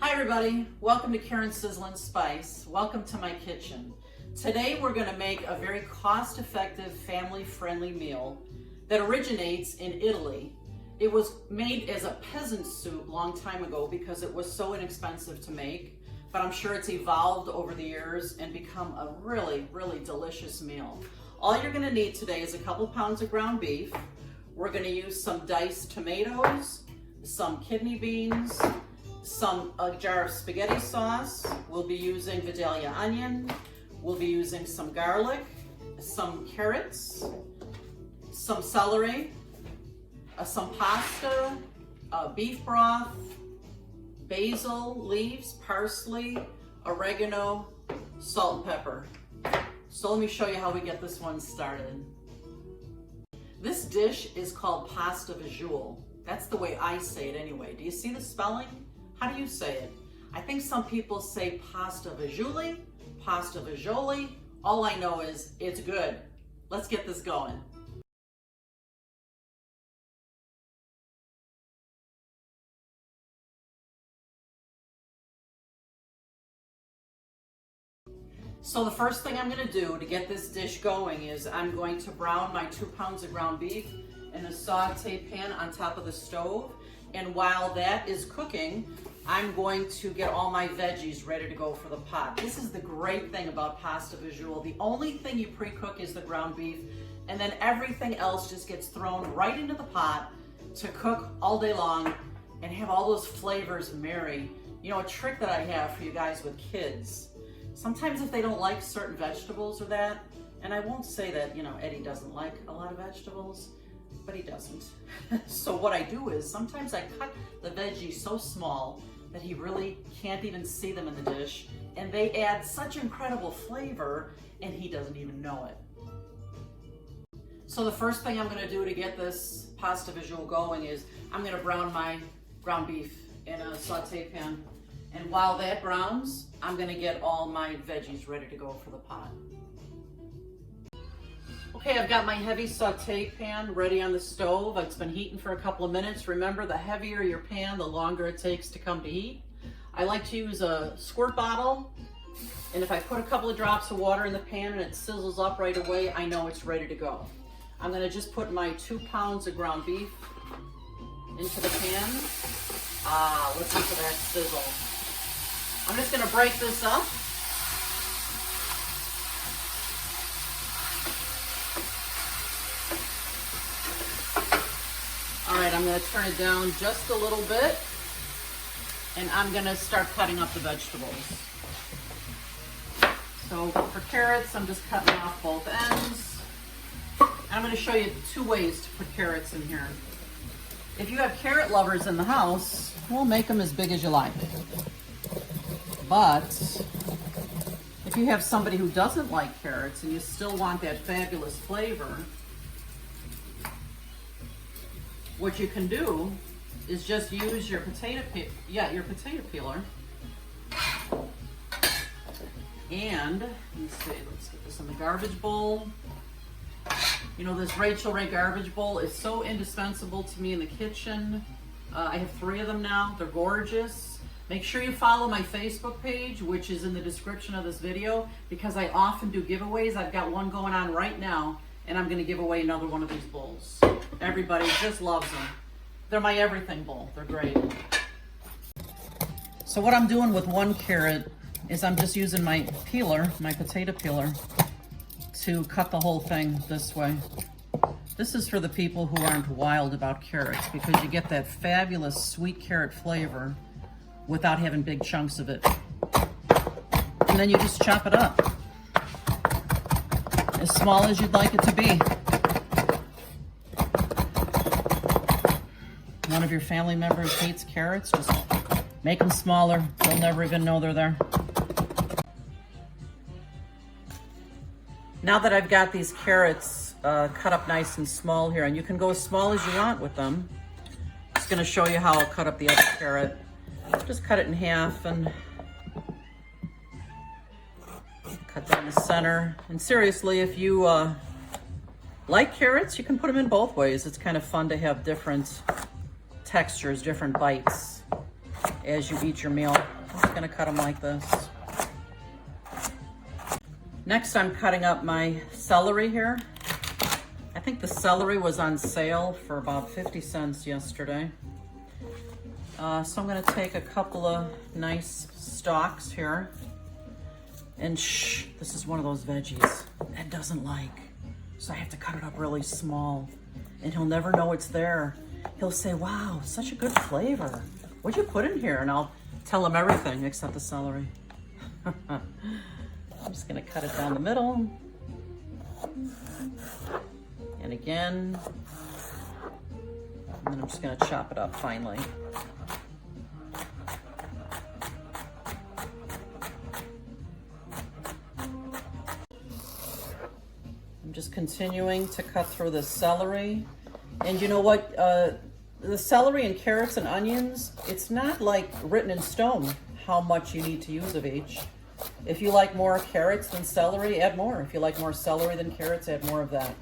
Hi everybody, welcome to Karen's Sizzlin' Spice. Welcome to my kitchen. Today we're going to make a very cost-effective, family-friendly meal that originates in Italy. It was made as a peasant soup a long time ago because it was so inexpensive to make, but I'm sure it's evolved over the years and become a really, really delicious meal. All you're going to need today is a couple pounds of ground beef. We're going to use some diced tomatoes, some kidney beans, a jar of spaghetti sauce. We'll be using Vidalia onion. We'll be using some garlic, some carrots, some celery, some pasta, beef broth, basil leaves, parsley, oregano, salt and pepper. So let me show you how we get this one started. This dish is called Pasta Fagioli. That's the way I say it anyway. Do you see the spelling? How do you say it? I think some people say Pasta Fagioli, Pasta Fagioli. All I know is it's good. Let's get this going. So the first thing I'm going to do to get this dish going is I'm going to brown my 2 pounds of ground beef in a saute pan on top of the stove. And while that is cooking, I'm going to get all my veggies ready to go for the pot. This is the great thing about Pasta Fagioli. The only thing you pre-cook is the ground beef, and then everything else just gets thrown right into the pot to cook all day long and have all those flavors marry. You know, a trick that I have for you guys with kids, sometimes if they don't like certain vegetables or that, and I won't say that, you know, Eddie doesn't like a lot of vegetables, but he doesn't. So what I do is sometimes I cut the veggies so small that he really can't even see them in the dish, and they add such incredible flavor and he doesn't even know it. So the first thing I'm going to do to get this Pasta Fagioli going is I'm going to brown my ground beef in a saute pan, and while that browns, I'm going to get all my veggies ready to go for the pot. Okay, I've got my heavy saute pan ready on the stove. It's been heating for a couple of minutes. Remember, the heavier your pan, the longer it takes to come to heat. I like to use a squirt bottle, and if I put a couple of drops of water in the pan and it sizzles up right away, I know it's ready to go. I'm gonna just put my 2 pounds of ground beef into the pan. Listen to that sizzle. I'm just gonna break this up. All right, I'm going to turn it down just a little bit, and I'm going to start cutting up the vegetables. So for carrots, I'm just cutting off both ends. I'm going to show you 2 ways to put carrots in here. If you have carrot lovers in the house, we'll make them as big as you like. But if you have somebody who doesn't like carrots and you still want that fabulous flavor, what you can do is just use your potato peeler. And let's get this in the garbage bowl. You know, this Rachel Ray garbage bowl is so indispensable to me in the kitchen. I have 3 of them now. They're gorgeous. Make sure you follow my Facebook page, which is in the description of this video, because I often do giveaways. I've got one going on right now, and I'm going to give away another one of these bowls. Everybody just loves them. They're my everything bowl. They're great. So what I'm doing with 1 carrot is I'm just using my peeler, my potato peeler, to cut the whole thing this way. This is for the people who aren't wild about carrots, because you get that fabulous sweet carrot flavor without having big chunks of it. And then you just chop it up as small as you'd like it to be. One of your family members hates carrots, just make them smaller. They'll never even know they're there. Now that I've got these carrots cut up nice and small here, and you can go as small as you want with them. I'm just gonna show you how I'll cut up the other carrot. Just cut it in half and cut down the center. And seriously, if you like carrots, you can put them in both ways. It's kind of fun to have different textures, different bites. as you eat your meal. I'm just gonna cut them like this. Next, I'm cutting up my celery here. I think the celery was on sale for about 50 cents yesterday. So I'm gonna take a couple of nice stalks here. And this is one of those veggies Ed doesn't like. So I have to cut it up really small. And he'll never know it's there. He'll say, wow, such a good flavor. What'd you put in here? And I'll tell him everything except the celery. I'm just gonna cut it down the middle. And again. And then I'm just gonna chop it up finely. I'm just continuing to cut through the celery. And you know what? The celery and carrots and onions, it's not like written in stone how much you need to use of each. If you like more carrots than celery, add more. If you like more celery than carrots, add more of that.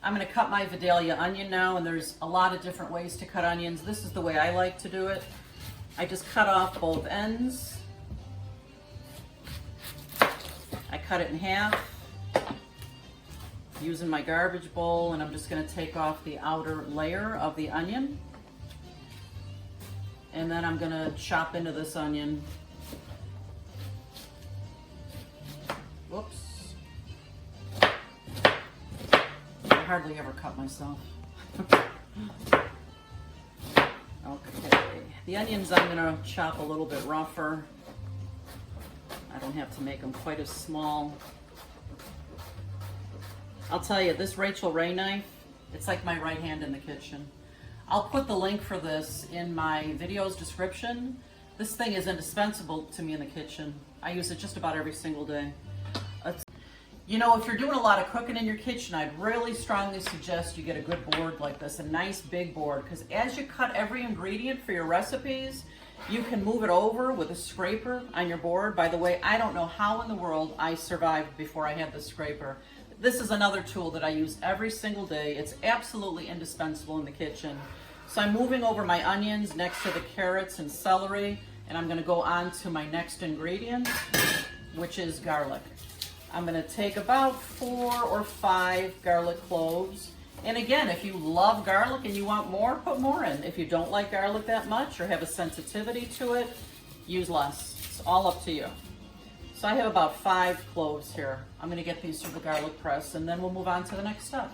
I'm gonna cut my Vidalia onion now, and there's a lot of different ways to cut onions. This is the way I like to do it. I just cut off both ends. I cut it in half using my garbage bowl, and I'm just gonna take off the outer layer of the onion. And then I'm gonna chop into this onion. Whoops. I hardly ever cut myself. Okay, the onions I'm gonna chop a little bit rougher. I don't have to make them quite as small. I'll tell you, this Rachel Ray knife, it's like my right hand in the kitchen. I'll put the link for this in my video's description. This thing is indispensable to me in the kitchen. I use it just about every single day. You know, if you're doing a lot of cooking in your kitchen, I'd really strongly suggest you get a good board like this, a nice big board, because as you cut every ingredient for your recipes, you can move it over with a scraper on your board. By the way, I don't know how in the world I survived before I had this scraper. This is another tool that I use every single day. It's absolutely indispensable in the kitchen. So I'm moving over my onions next to the carrots and celery, and I'm gonna go on to my next ingredient, which is garlic. I'm gonna take about 4 or 5 garlic cloves. And again, if you love garlic and you want more, put more in. If you don't like garlic that much or have a sensitivity to it, use less. It's all up to you. So I have about 5 cloves here. I'm gonna get these through the garlic press, and then we'll move on to the next step.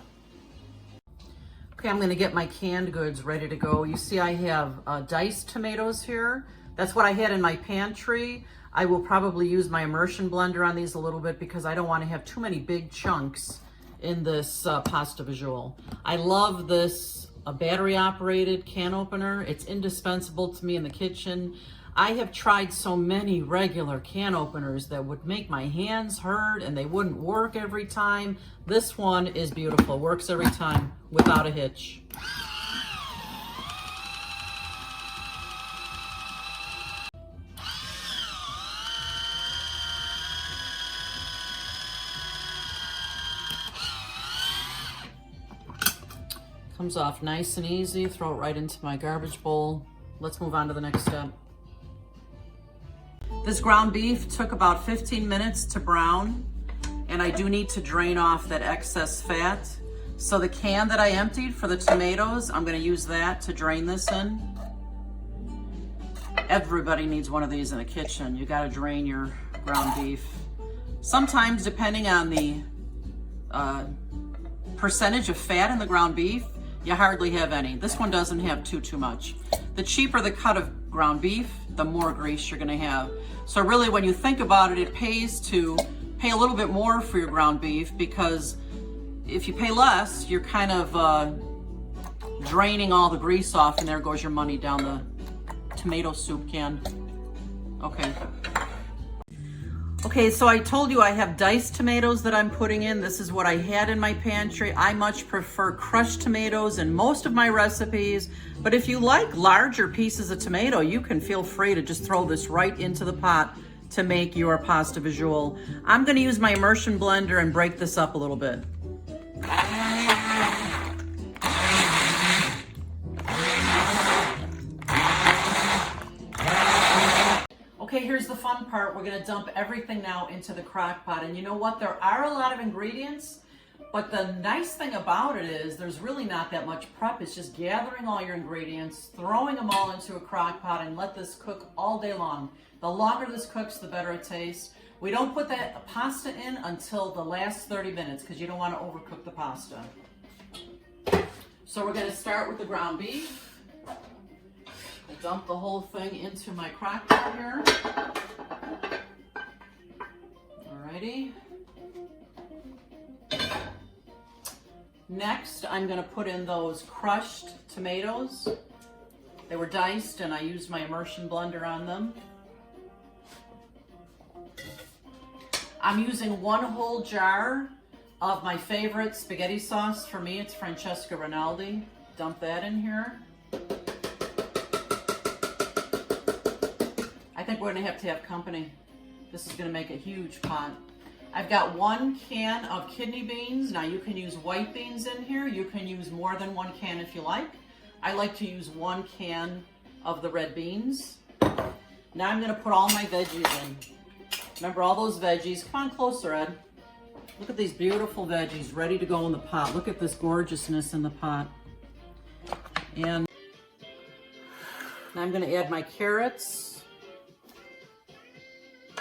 Okay, I'm gonna get my canned goods ready to go. You see I have diced tomatoes here. That's what I had in my pantry. I will probably use my immersion blender on these a little bit because I don't wanna have too many big chunks in this pasta fagioli. I love this battery operated can opener. It's indispensable to me in the kitchen. I have tried so many regular can openers that would make my hands hurt and they wouldn't work every time. This one is beautiful, works every time without a hitch. Comes off nice and easy. Throw it right into my garbage bowl. Let's move on to the next step. This ground beef took about 15 minutes to brown, and I do need to drain off that excess fat. So the can that I emptied for the tomatoes, I'm gonna use that to drain this in. Everybody needs one of these in the kitchen. You gotta drain your ground beef. Sometimes, depending on the percentage of fat in the ground beef, you hardly have any. This one doesn't have too much. The cheaper the cut of ground beef, the more grease you're gonna have. So really, when you think about it, it pays to pay a little bit more for your ground beef, because if you pay less, you're kind of draining all the grease off, and there goes your money down the tomato soup can. Okay, so I told you I have diced tomatoes that I'm putting in. This is what I had in my pantry. I much prefer crushed tomatoes in most of my recipes, but if you like larger pieces of tomato, you can feel free to just throw this right into the pot to make your pasta fagioli. I'm gonna use my immersion blender and break this up a little bit. here's the fun part. We're gonna dump everything now into the crock pot. And you know what? There are a lot of ingredients, but the nice thing about it is there's really not that much prep. It's just gathering all your ingredients, throwing them all into a crock pot, and let this cook all day long. The longer this cooks, the better it tastes. We don't put that pasta in until the last 30 minutes because you don't want to overcook the pasta. So we're going to start with the ground beef. I'll dump the whole thing into my crock pot here. Alrighty. Next, I'm going to put in those crushed tomatoes. They were diced and I used my immersion blender on them. I'm using 1 whole jar of my favorite spaghetti sauce. For me, it's Francesca Rinaldi. Dump that in here. I think we're gonna have to have company. This is gonna make a huge pot. I've got 1 can of kidney beans. Now you can use white beans in here. You can use more than 1 can if you like. I like to use 1 can of the red beans. Now I'm gonna put all my veggies in. Remember all those veggies. Come on closer, Ed. Look at these beautiful veggies ready to go in the pot. Look at this gorgeousness in the pot. And now I'm going to add my carrots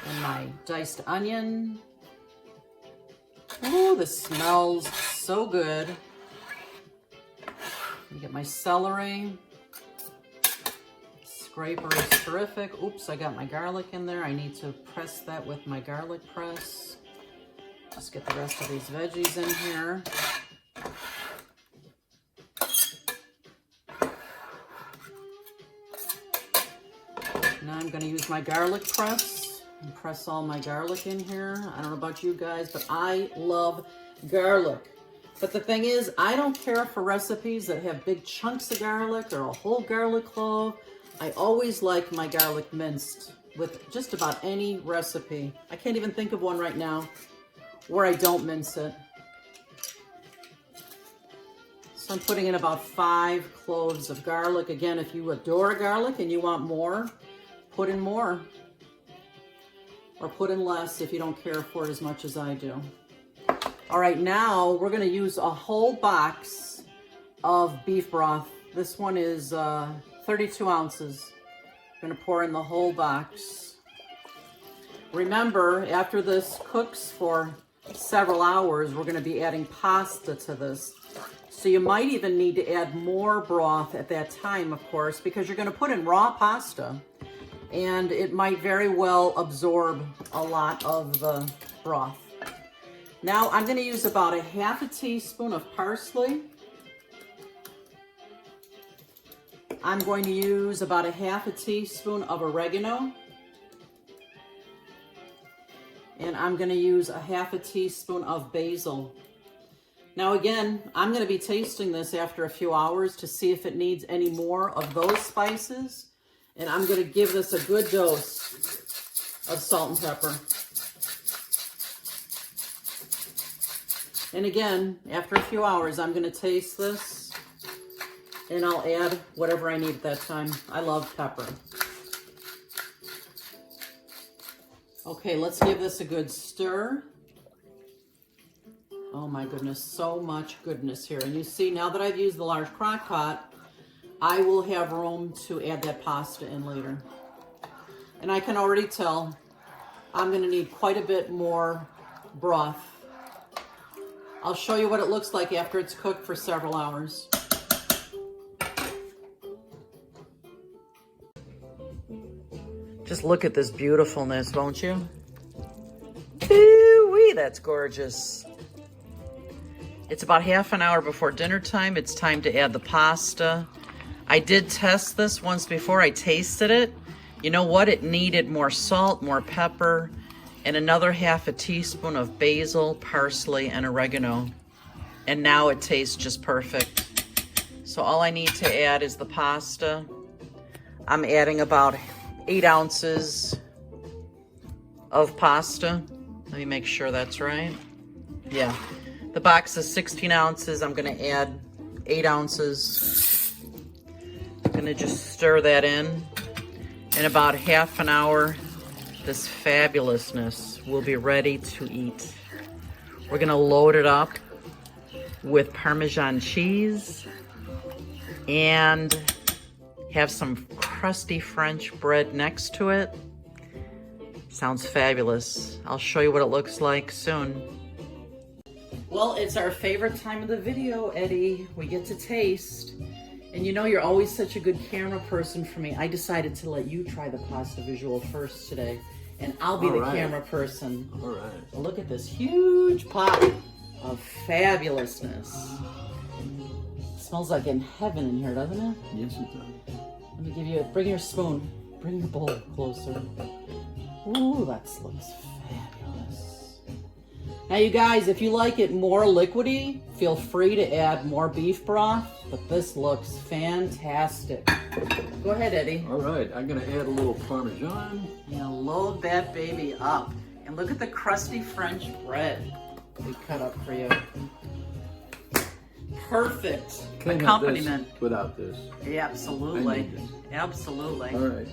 and my diced onion. Ooh, this smells so good. Let me get my celery. Scraper is terrific. Oops, I got my garlic in there. I need to press that with my garlic press. Just get the rest of these veggies in here. Now I'm going to use my garlic press and press all my garlic in here. I don't know about you guys, but I love garlic. But the thing is, I don't care for recipes that have big chunks of garlic or a whole garlic clove. I always like my garlic minced with just about any recipe. I can't even think of one right now where I don't mince it. So I'm putting in about 5 cloves of garlic. Again, if you adore garlic and you want more, put in more. Or put in less if you don't care for it as much as I do. All right, now we're gonna use a whole box of beef broth. This one is 32 ounces. I'm gonna pour in the whole box. Remember, after this cooks for several hours, we're gonna be adding pasta to this. So you might even need to add more broth at that time, of course, because you're gonna put in raw pasta and it might very well absorb a lot of the broth. Now I'm gonna use about a half a teaspoon of parsley. I'm going to use about a half a teaspoon of oregano. And I'm going to use a half a teaspoon of basil. Now again, I'm going to be tasting this after a few hours to see if it needs any more of those spices. And I'm going to give this a good dose of salt and pepper. And again, after a few hours, I'm going to taste this. And I'll add whatever I need at that time. I love pepper. Okay, let's give this a good stir. Oh my goodness, so much goodness here. And you see, now that I've used the large crock pot, I will have room to add that pasta in later. And I can already tell I'm gonna need quite a bit more broth. I'll show you what it looks like after it's cooked for several hours. Just look at this beautifulness, won't you? Ooh-wee, that's gorgeous. It's about half an hour before dinner time. It's time to add the pasta. I did test this once before. I tasted it. You know what? It needed more salt, more pepper, and another half a teaspoon of basil, parsley, and oregano. And now it tastes just perfect. So all I need to add is the pasta. I'm adding about 8 ounces of pasta. Let me make sure that's right. Yeah, the box is 16 ounces. I'm gonna add 8 ounces. I'm gonna just stir that in about half an hour. this fabulousness will be ready to eat. We're gonna load it up with Parmesan cheese and have some crusty French bread next to it. Sounds fabulous. I'll show you what it looks like soon. Well, it's our favorite time of the video, Eddie. We get to taste. And you know you're always such a good camera person for me. I decided to let you try the pasta visual first today. And I'll be the camera person. All right. Look at this huge pot of fabulousness. It smells like in heaven in here, doesn't it? Yes, it does. Let me give you bring your spoon. Bring your bowl closer. Ooh, that looks fabulous. Now you guys, if you like it more liquidy, feel free to add more beef broth, but this looks fantastic. Go ahead, Eddie. All right, I'm gonna add a little Parmesan. Now load that baby up. And look at the crusty French bread we cut up for you. Perfect Can't accompaniment. have this without this. Yeah, I absolutely. need this. Absolutely. All right.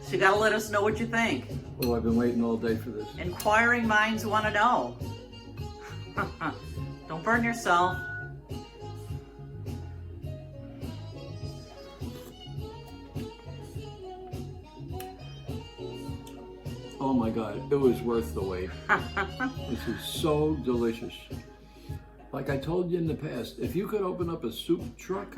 So you gotta let us know what you think. Oh, I've been waiting all day for this. Inquiring minds want to know. Don't burn yourself. Oh my God, it was worth the wait. This is so delicious. Like I told you in the past, if you could open up a soup truck,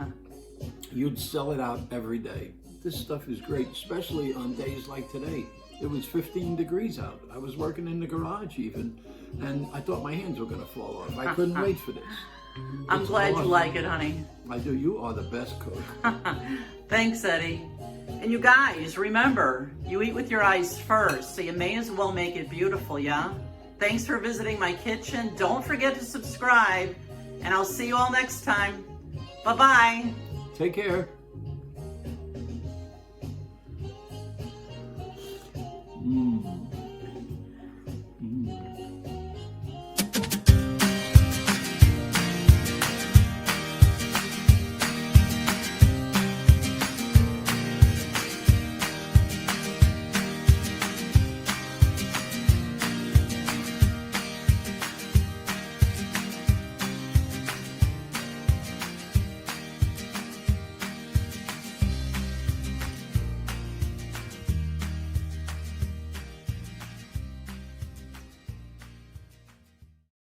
you'd sell it out every day. This stuff is great, especially on days like today. It was 15 degrees out. I was working in the garage even, and I thought my hands were gonna fall off. I couldn't wait for this. I'm glad you like it, honey. I do. You are the best cook. Thanks, Eddie. And you guys, remember, you eat with your eyes first, so you may as well make it beautiful, yeah? Thanks for visiting my kitchen. Don't forget to subscribe, and I'll see you all next time. Bye-bye. Take care.